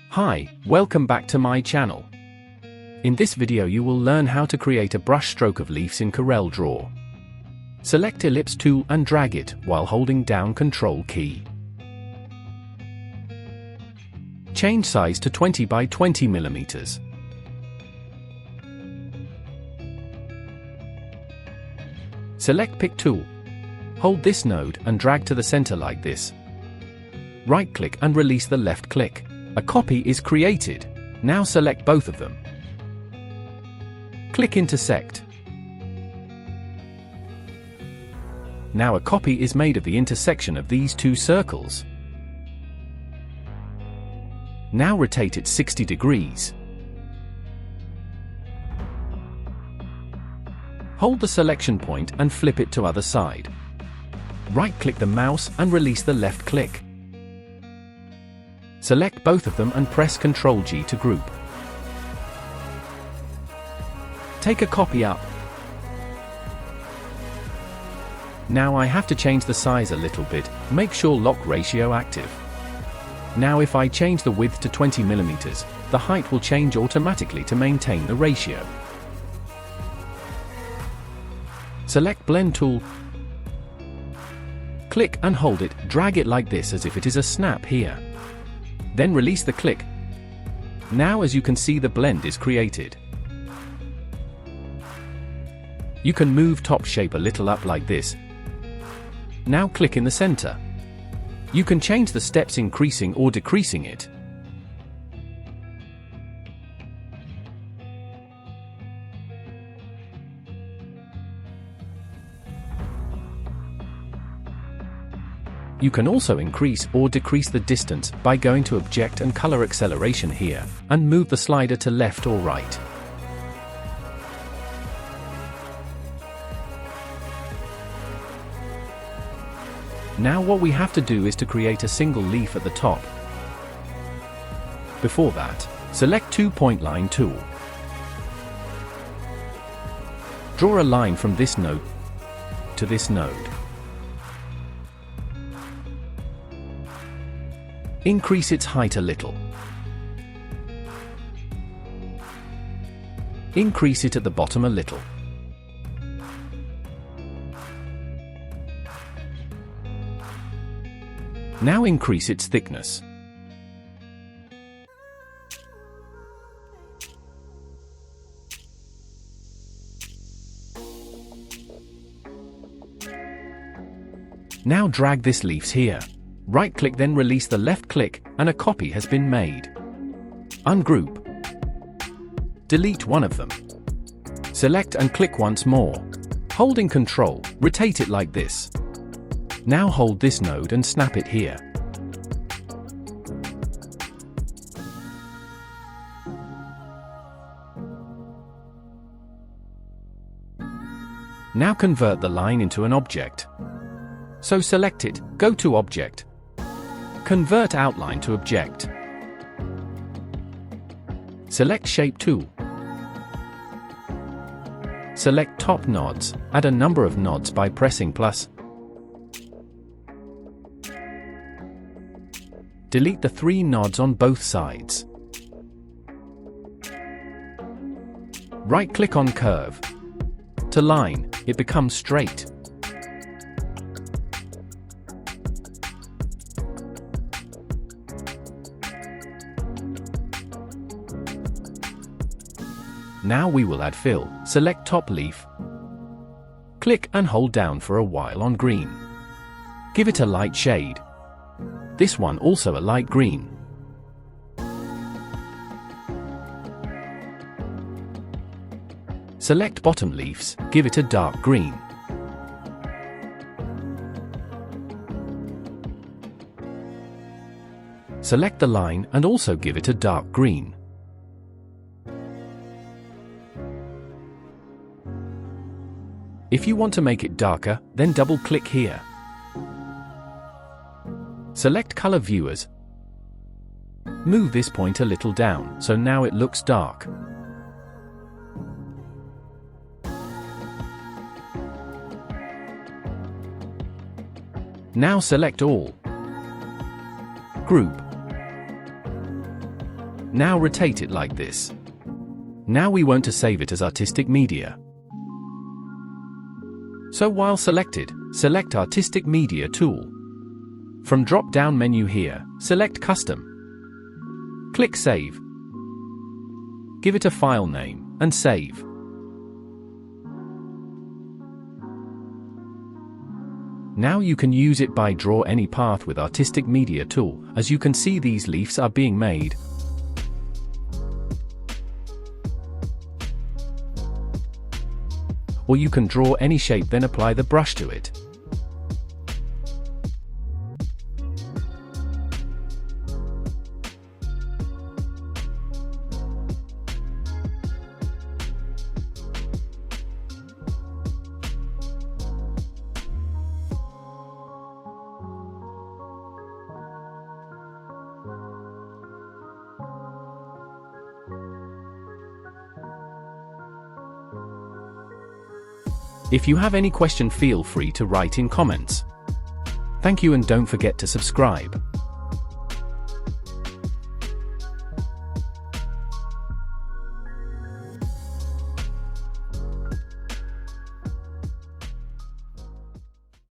Hi, welcome back to my channel. In this video you will learn how to create a brush stroke of leaves in CorelDRAW. Select Ellipse tool and drag it while holding down Ctrl key. Change size to 20 by 20 mm. Select Pick tool. Hold this node and drag to the center like this. Right-click and release the left click. A copy is created. Now select both of them. Click Intersect. Now a copy is made of the intersection of these two circles. Now rotate it 60 degrees. Hold the selection point and flip it to other side. Right-click the mouse and release the left click. Select both of them and press Ctrl G to group. Take a copy up. Now I have to change the size a little bit, make sure lock ratio active. Now if I change the width to 20 mm, the height will change automatically to maintain the ratio. Select Blend tool. Click and hold it, drag it like this as if it is a snap here. Then release the click. Now as you can see the blend is created. You can move top shape a little up like this. Now click in the center. You can change the steps increasing or decreasing it. You can also increase or decrease the distance by going to Object and Color Acceleration here, and move the slider to left or right. Now what we have to do is to create a single leaf at the top. Before that, select Two-Point Line tool. Draw a line from this node to this node. Increase its height a little. Increase it at the bottom a little. Now increase its thickness. Now drag this leaves here. Right-click then release the left click, and a copy has been made. Ungroup. Delete one of them. Select and click once more. Holding Ctrl, rotate it like this. Now hold this node and snap it here. Now convert the line into an object. So select it, go to Object. Convert outline to object. Select Shape tool. Select Top nodes, add a number of nodes by pressing plus. Delete the 3 nodes on both sides. Right-click on Curve. To line, it becomes straight. Now we will add fill. Select Top leaf. Click and hold down for a while on green. Give it a light shade. This one also a light green. Select bottom leaves, give it a dark green. Select the line and also give it a dark green. If you want to make it darker, then double-click here. Select Color Viewers. Move this point a little down, so now it looks dark. Now select all. Group. Now rotate it like this. Now we want to save it as artistic media. So while selected, select Artistic Media tool. From drop-down menu here, select Custom. Click Save. Give it a file name, and save. Now you can use it by draw any path with Artistic Media tool. As you can see, these leaves are being made. Or you can draw any shape, then apply the brush to it. If you have any question, feel free to write in comments. Thank you, and don't forget to subscribe.